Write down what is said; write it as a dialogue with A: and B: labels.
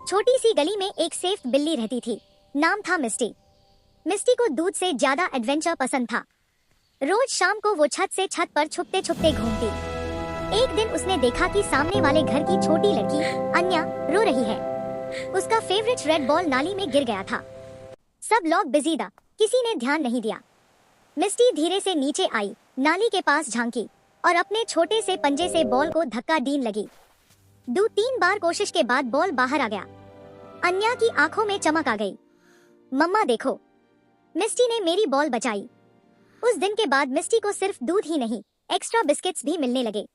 A: छोटी सी गली में एक सेफ बिल्ली रहती थी। नाम था मिस्टी। मिस्टी को दूध से ज्यादा एडवेंचर पसंद था। रोज शाम को वो छत से छत पर छुपते छुपते घूमती। एक दिन उसने देखा कि सामने वाले घर की छोटी लड़की अन्या रो रही है। उसका फेवरेट रेड बॉल नाली में गिर गया था। सब लोग बिजी था, किसी ने ध्यान नहीं दिया। मिस्टी धीरे से नीचे आई, नाली के पास झांकी और अपने छोटे से पंजे से बॉल को धक्का देने लगी। 2-3 बार कोशिश के बाद बॉल बाहर आ गया। अन्या की आंखों में चमक आ गई। मम्मा देखो, मिस्टी ने मेरी बॉल बचाई। उस दिन के बाद मिस्टी को सिर्फ दूध ही नहीं, एक्स्ट्रा बिस्किट्स भी मिलने लगे।